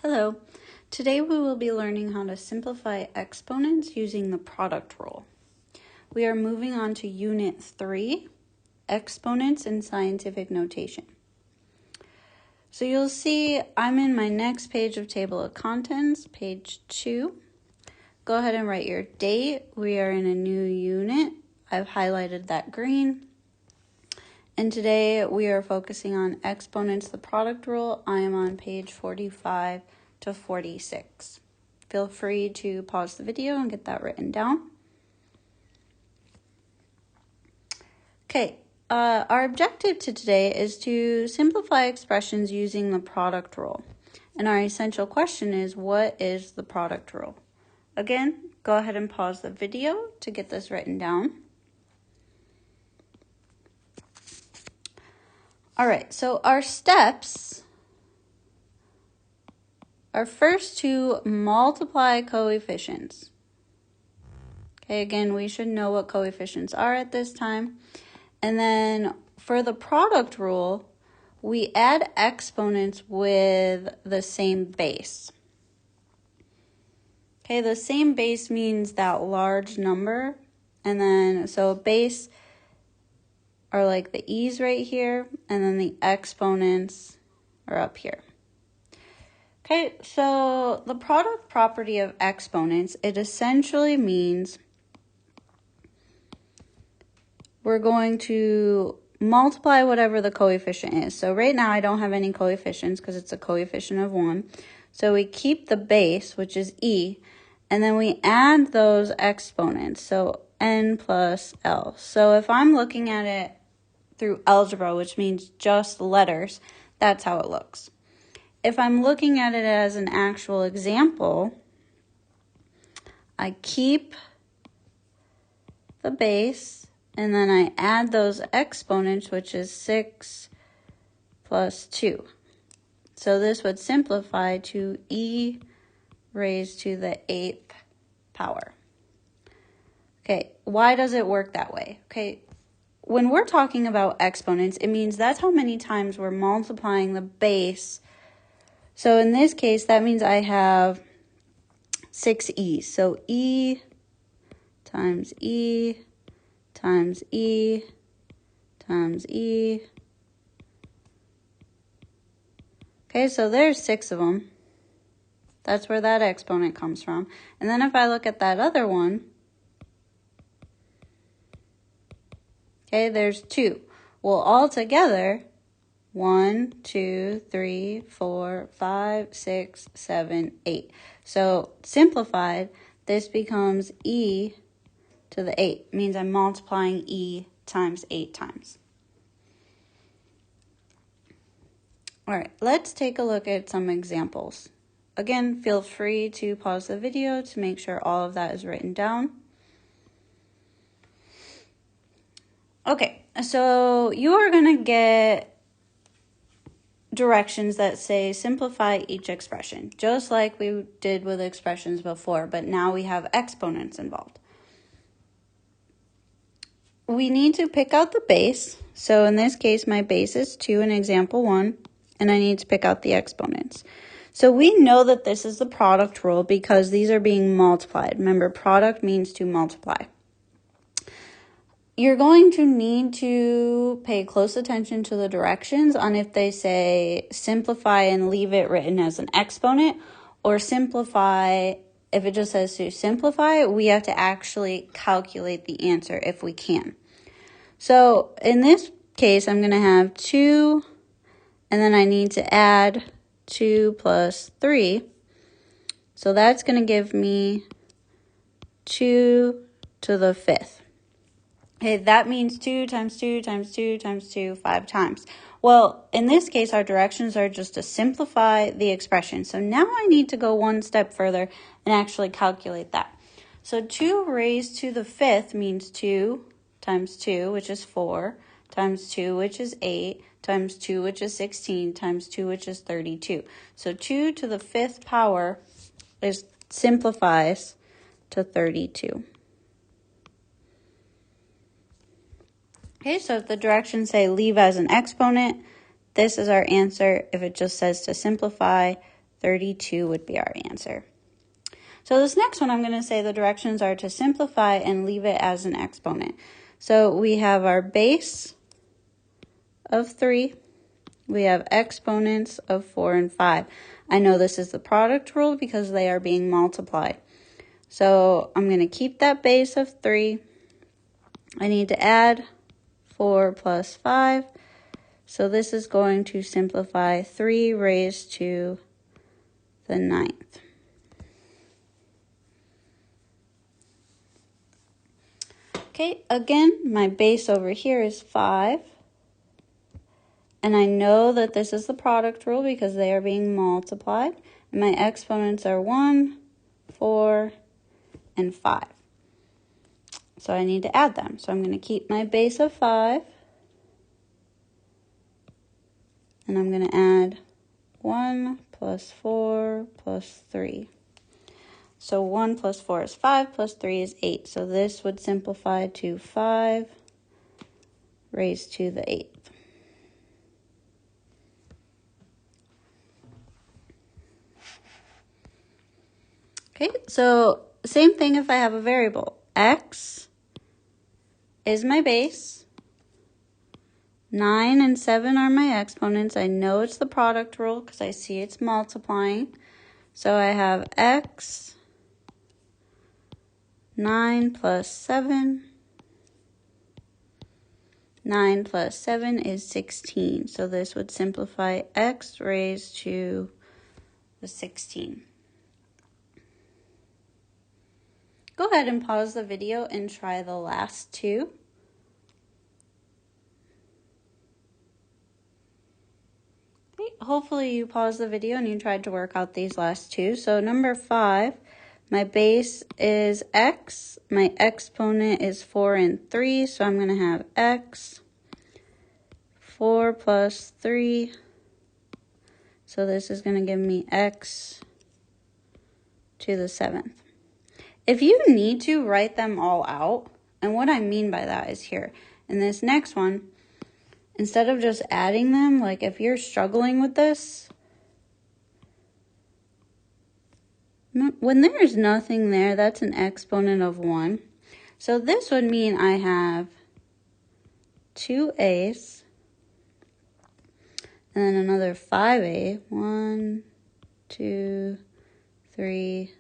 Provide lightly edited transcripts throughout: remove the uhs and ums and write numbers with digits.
Hello. Today we will be learning how to simplify exponents using the product rule. We are moving on to Unit 3, Exponents in Scientific Notation. So you'll see I'm in my next page of Table of Contents, page 2. Go ahead and write your date. We are in a new unit. I've highlighted that green. And today we are focusing on exponents, the product rule. I am on page 45 to 46. Feel free to pause the video and get that written down. Okay, our objective to today is to simplify expressions using the product rule. And our essential question is, what is the product rule? Again, go ahead and pause the video to get this written down. All right, so our steps are first to multiply coefficients. Okay, again, we should know what coefficients are at this time. And then for the product rule, we add exponents with the same base. Okay, the same base means that large number. And then, so base are like the e's right here, and then the exponents are up here. Okay, so the product property of exponents, it essentially means we're going to multiply whatever the coefficient is. So right now I don't have any coefficients because it's a coefficient of 1. So we keep the base, which is e, and then we add those exponents, so n plus l. So if I'm looking at it through algebra, which means just letters, that's how it looks. If I'm looking at it as an actual example, I keep the base and then I add those exponents, which is 6 plus 2. So this would simplify to e raised to the 8th power. Okay, why does it work that way? Okay, when we're talking about exponents, it means that's how many times we're multiplying the base. So in this case, that means I have 6e. So e times e times e times e. Okay, so there's 6 of them. That's where that exponent comes from. And then if I look at that other one, okay, there's 2. Well, all together, 1, 2, 3, 4, 5, 6, 7, 8. So simplified, this becomes e to the 8. It means I'm multiplying e times 8 times. All right, let's take a look at some examples. Again, feel free to pause the video to make sure all of that is written down. Okay, so you are going to get directions that say simplify each expression, just like we did with expressions before, but now we have exponents involved. We need to pick out the base. So in this case, my base is 2 in example 1, and I need to pick out the exponents. So we know that this is the product rule because these are being multiplied. Remember, product means to multiply. You're going to need to pay close attention to the directions on if they say simplify and leave it written as an exponent, or simplify, if it just says to simplify, we have to actually calculate the answer if we can. So in this case, I'm going to have 2, and then I need to add 2 plus 3. So that's going to give me 2 to the 5th. Okay, that means 2 times 2 times 2 times 2, 5 times. Well, in this case, our directions are just to simplify the expression. So now I need to go one step further and actually calculate that. So 2 raised to the 5th means 2 times 2, which is 4, times 2, which is 8, times 2, which is 16, times 2, which is 32. So 2 to the 5th power simplifies to 32. Okay, so if the directions say leave as an exponent, this is our answer. If it just says to simplify, 32 would be our answer. So this next one, I'm going to say the directions are to simplify and leave it as an exponent. So we have our base of 3. We have exponents of 4 and 5. I know this is the product rule because they are being multiplied. So I'm going to keep that base of 3. I need to add 4 plus 5. So this is going to simplify 3 raised to the 9th. Okay, again, my base over here is 5. And I know that this is the product rule because they are being multiplied. And my exponents are 1, 4, and 5. So I need to add them. So I'm going to keep my base of 5. And I'm going to add 1 plus 4 plus 3. So 1 plus 4 is 5 plus 3 is 8. So this would simplify to 5 raised to the 8th. Okay, so same thing if I have a variable. X is my base. 9 and 7 are my exponents. I know it's the product rule because I see it's multiplying. So I have X, 9 plus 7. 9 plus 7 is 16. So this would simplify X raised to the 16. Go ahead and pause the video and try the last two. Okay, hopefully you paused the video and you tried to work out these last two. So number 5, my base is X. My exponent is 4 and 3. So I'm going to have X, 4 plus 3. So this is going to give me X to the 7th. If you need to, write them all out. And what I mean by that is here. In this next one, instead of just adding them, like if you're struggling with this, when there's nothing there, that's an exponent of 1. So this would mean I have 2 A's and then another 5A. 1, 2, 3,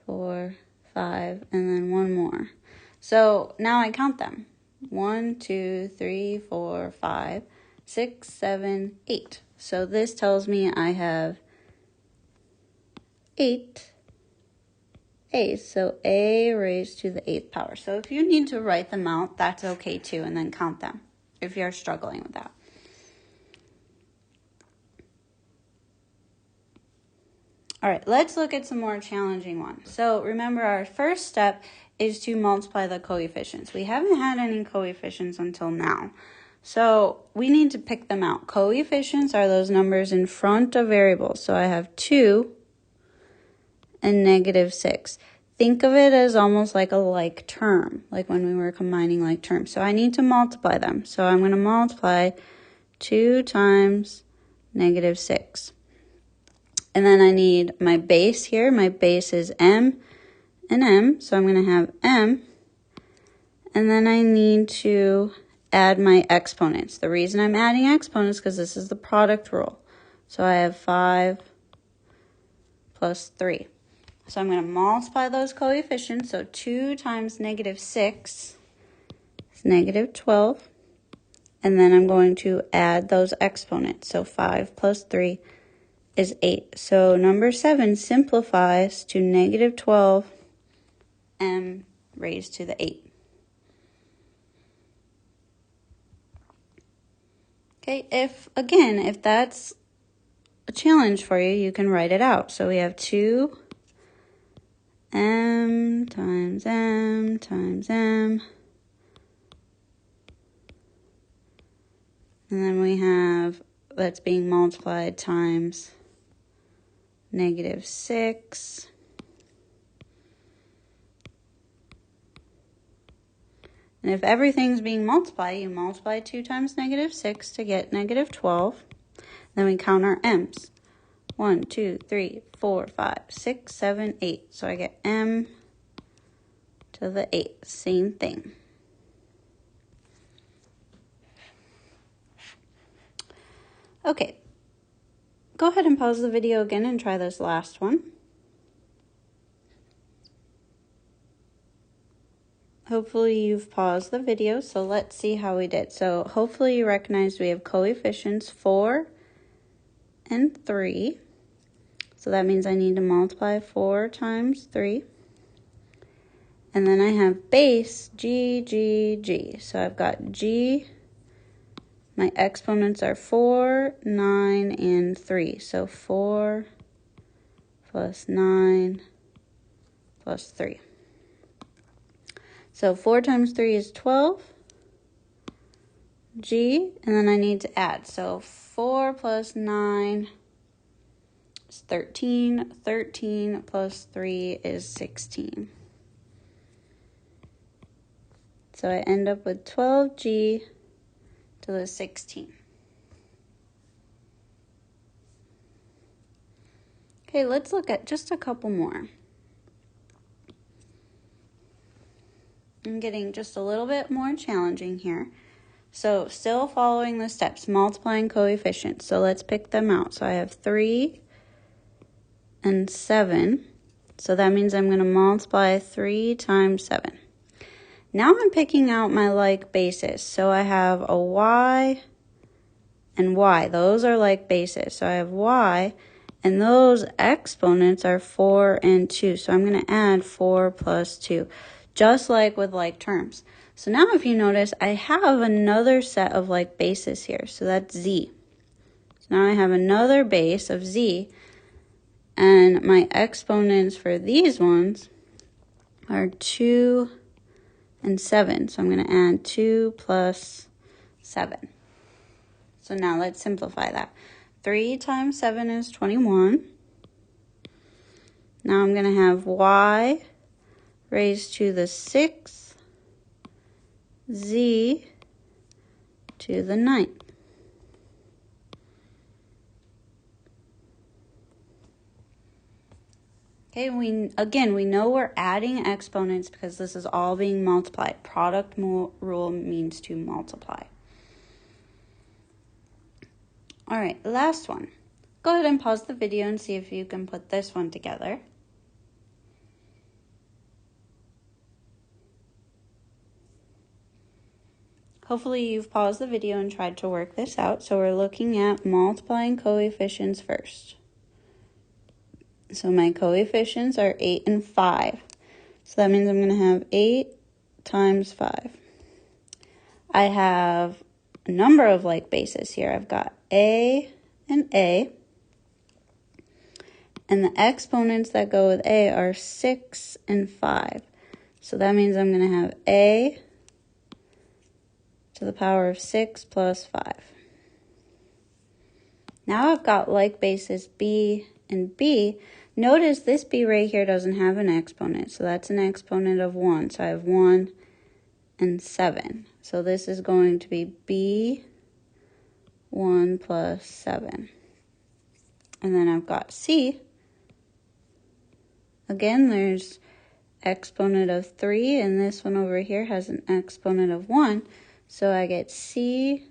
4, 5, and then one more. So now I count them. 1, 2, 3, 4, 5, 6, 7, 8. So this tells me I have 8 A's. So A raised to the 8th power. So if you need to write them out, that's okay too, and then count them if you're struggling with that. All right, let's look at some more challenging ones. So remember, our first step is to multiply the coefficients. We haven't had any coefficients until now. So we need to pick them out. Coefficients are those numbers in front of variables. So I have 2 and -6. Think of it as almost like a like term, like when we were combining like terms. So I need to multiply them. So I'm going to multiply 2 times -6. And then I need my base here. My base is M and M. So I'm going to have M. And then I need to add my exponents. The reason I'm adding exponents is because this is the product rule. So I have 5 plus 3. So I'm going to multiply those coefficients. So 2 times -6 is -12. And then I'm going to add those exponents. So 5 plus 3 is 8. So number 7 simplifies to -12 m raised to the 8. Okay, if that's a challenge for you, you can write it out. So we have 2 m times m times m. And then we have that's being multiplied times -6. And if everything's being multiplied, you multiply 2 times -6 to get -12. Then we count our m's. 1, 2, 3, 4, 5, 6, 7, 8. So I get m to the 8th. Same thing. Okay. Go ahead and pause the video again and try this last one. Hopefully you've paused the video, so let's see how we did. So hopefully you recognize we have coefficients 4 and 3. So that means I need to multiply 4 times 3. And then I have base g, g, g. So I've got g. My exponents are 4, 9, and 3. So 4 plus 9 plus 3. So 4 times 3 is 12. G, and then I need to add. So 4 plus 9 is 13. 13 plus 3 is 16. So I end up with 12g to the 16. Okay, let's look at just a couple more. I'm getting just a little bit more challenging here. So still following the steps, multiplying coefficients. So let's pick them out. So I have 3 and 7. So that means I'm going to multiply 3 times 7. Now I'm picking out my like bases. So I have a y and y. Those are like bases. So I have y, and those exponents are 4 and 2. So I'm going to add 4 plus 2, just like with like terms. So now if you notice, I have another set of like bases here. So that's z. So now I have another base of z, and my exponents for these ones are 2 and 7. So I'm going to add 2 plus 7. So now let's simplify that. 3 times 7 is 21. Now I'm going to have y raised to the 6th, z to the 9th. Okay, we know we're adding exponents because this is all being multiplied. Product rule means to multiply. All right, last one. Go ahead and pause the video and see if you can put this one together. Hopefully you've paused the video and tried to work this out. So we're looking at multiplying coefficients first. So my coefficients are 8 and 5. So that means I'm going to have 8 times 5. I have a number of like bases here. I've got a and a. And the exponents that go with a are 6 and 5. So that means I'm going to have a to the power of 6 plus 5. Now I've got like bases b and b. Notice this b right here doesn't have an exponent, so that's an exponent of 1. So I have 1 and 7. So this is going to be b 1 plus 7. And then I've got c. Again, there's exponent of 3, and this one over here has an exponent of 1. So I get c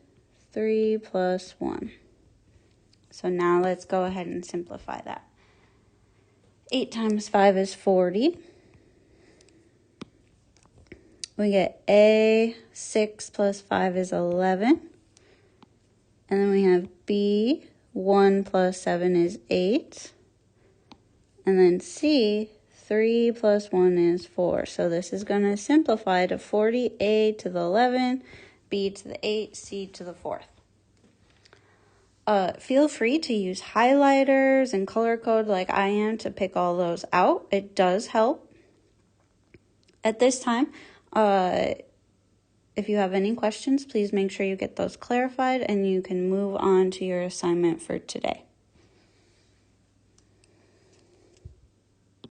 3 plus 1. So now let's go ahead and simplify that. 8 times 5 is 40. We get a, 6 plus 5 is 11. And then we have b, 1 plus 7 is 8. And then c, 3 plus 1 is 4. So this is going to simplify to 40, a to the 11, b to the 8, c to the 4th. Feel free to use highlighters and color code like I am to pick all those out. It does help. At this time, if you have any questions, please make sure you get those clarified and you can move on to your assignment for today.